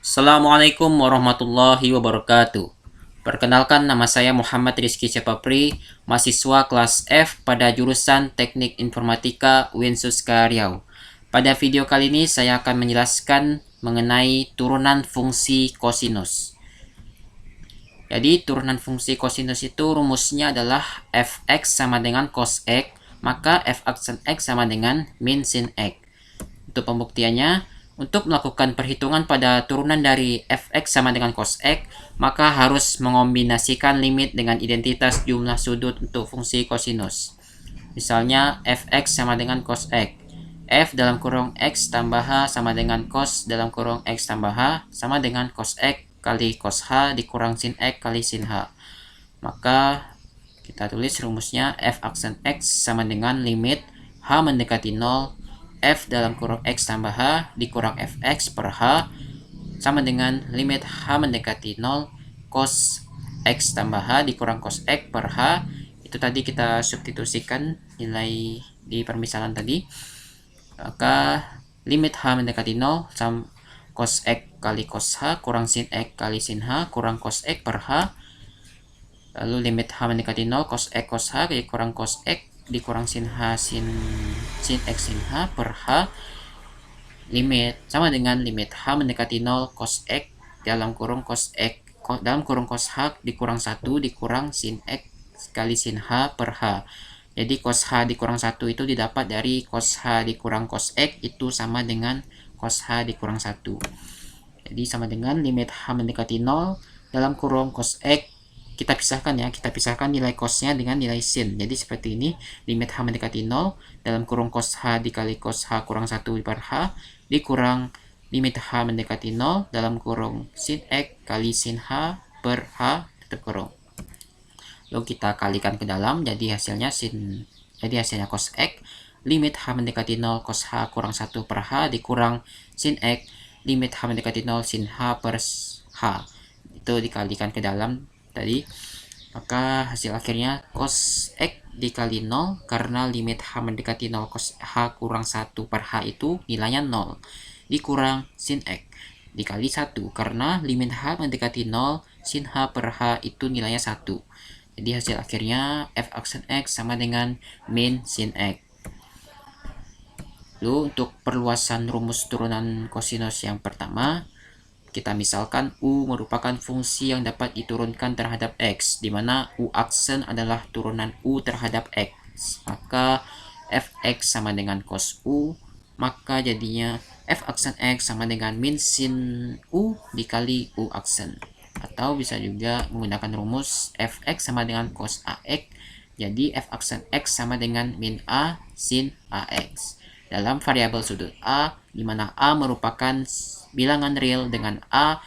Assalamualaikum warahmatullahi wabarakatuh. Perkenalkan, nama saya Muhammad Rizky Cepapri, mahasiswa kelas F pada jurusan Teknik Informatika UIN Suska Riau. Pada video kali ini saya akan menjelaskan mengenai turunan fungsi kosinus. Jadi turunan fungsi kosinus itu rumusnya adalah fx sama dengan cos x, maka f aksen x sama dengan min sin x. Untuk pembuktiannya, untuk melakukan perhitungan pada turunan dari fx sama dengan cos x, maka harus mengombinasikan limit dengan identitas jumlah sudut untuk fungsi kosinus. Misalnya fx sama dengan cos x. F dalam kurung x tambah h sama dengan cos dalam kurung x tambah h sama dengan cos x kali cos h dikurang sin x kali sin h. Maka kita tulis rumusnya f aksen x sama dengan limit h mendekati 0 f dalam kurung x tambah h dikurang fx per h sama dengan limit h mendekati 0 cos x tambah h dikurang cos x per h. Itu tadi kita substitusikan nilai di permisalan tadi. Maka limit h mendekati 0 sama cos x kali cos h kurang sin x kali sin h kurang cos x per h. Lalu limit h mendekati 0 cos x cos h dikurang cos x dikurang sin h sin x sin h per h limit sama dengan limit h mendekati 0 cos x dalam kurung cos x dalam kurung cos h dikurang 1 dikurang sin x kali sin h per h. Jadi cos h dikurang 1 itu didapat dari cos h dikurang cos x itu sama dengan cos h dikurang 1. Jadi sama dengan limit h mendekati 0 dalam kurung cos x, kita pisahkan nilai cosnya dengan nilai sin. Jadi seperti ini, limit h mendekati 0 dalam kurung cos h dikali cos h kurang 1 per h dikurang limit h mendekati 0 dalam kurung sin x kali sin h per h tutup kurung. Lalu kita kalikan ke dalam, jadi hasilnya cos x limit h mendekati 0 cos h kurang 1 per h dikurang sin x limit h mendekati 0 sin h per h. Itu dikalikan ke dalam tadi, maka hasil akhirnya cos x dikali 0 karena limit h mendekati 0 cos h kurang 1 per h itu nilainya 0 dikurang sin x dikali 1 karena limit h mendekati 0 sin h per h itu nilainya 1. Jadi hasil akhirnya f aksen x sama dengan min sin x. Lalu untuk perluasan rumus turunan kosinus yang pertama, kita misalkan U merupakan fungsi yang dapat diturunkan terhadap X, di mana U aksen adalah turunan U terhadap X. Maka fx sama dengan cos U, maka jadinya f aksen X sama dengan min sin U dikali U aksen. Atau bisa juga menggunakan rumus fx sama dengan cos AX, jadi f aksen X sama dengan min A sin AX. Dalam variabel sudut A, di mana A merupakan bilangan real dengan A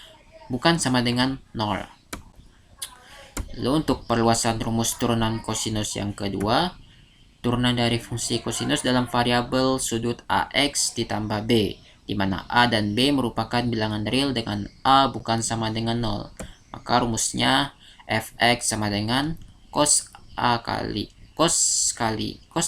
bukan sama dengan 0. Lalu untuk perluasan rumus turunan kosinus yang kedua, turunan dari fungsi kosinus dalam variabel sudut AX ditambah B, di mana A dan B merupakan bilangan real dengan A bukan sama dengan 0. Maka rumusnya fx sama dengan cos A kali cos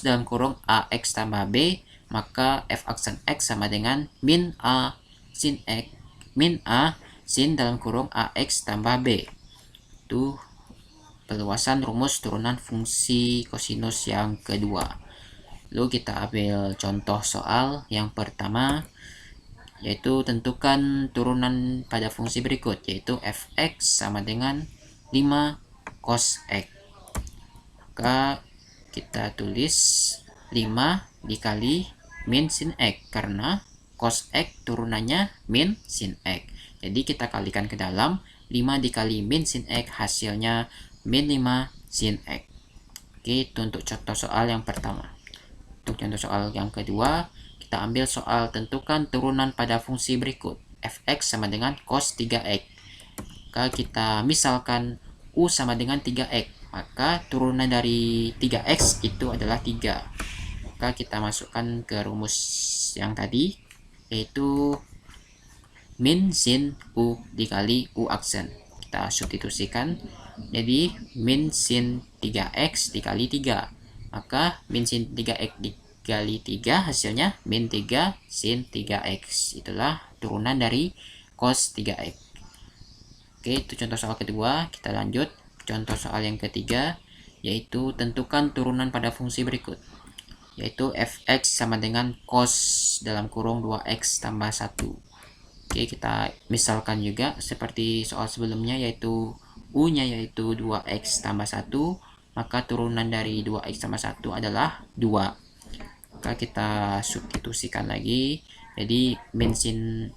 dalam kurung AX tambah B, maka f aksen X sama dengan min A sin X min A sin dalam kurung AX tambah B. Itu perluasan rumus turunan fungsi kosinus yang kedua. Lalu kita ambil contoh soal yang pertama, yaitu tentukan turunan pada fungsi berikut, yaitu fx sama dengan 5 cos x. Maka kita tulis 5 dikali min sin x karena cos x turunannya min sin x. Jadi kita kalikan ke dalam, 5 dikali min sin x hasilnya min 5 sin x. Oke, itu untuk contoh soal yang pertama. Untuk contoh soal yang kedua, kita ambil soal tentukan turunan pada fungsi berikut, fx sama dengan cos 3x. Maka kita misalkan U sama dengan 3x, maka turunan dari 3x itu adalah 3. Maka kita masukkan ke rumus yang tadi, yaitu min sin U dikali U aksen. Kita substitusikan, jadi min sin 3x dikali 3. Maka min sin 3x dikali 3 hasilnya min 3 sin 3x. Itulah turunan dari cos 3x. Oke, itu contoh soal kedua. Kita lanjut contoh soal yang ketiga, yaitu tentukan turunan pada fungsi berikut, yaitu fx sama dengan cos dalam kurung 2x tambah 1. Oke, kita misalkan juga seperti soal sebelumnya, yaitu u-nya yaitu 2x tambah 1, maka turunan dari 2x tambah 1 adalah 2. Maka kita substitusikan lagi, jadi min sin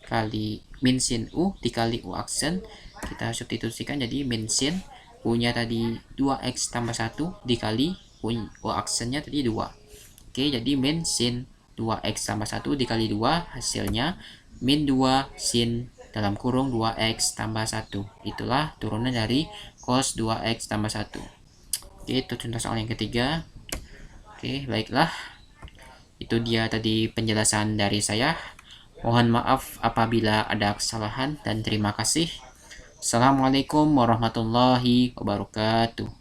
kali min sin u dikali u aksen, kita substitusikan jadi min sin u-nya tadi 2x tambah 1 dikali u aksennya tadi 2. Oke, jadi min sin 2x tambah 1 dikali 2, hasilnya min 2 sin dalam kurung 2x tambah 1. Itulah turunan dari cos 2x tambah 1. Oke, itu contoh soal yang ketiga. Oke, baiklah. Itu dia tadi penjelasan dari saya. Mohon maaf apabila ada kesalahan dan terima kasih. Assalamualaikum warahmatullahi wabarakatuh.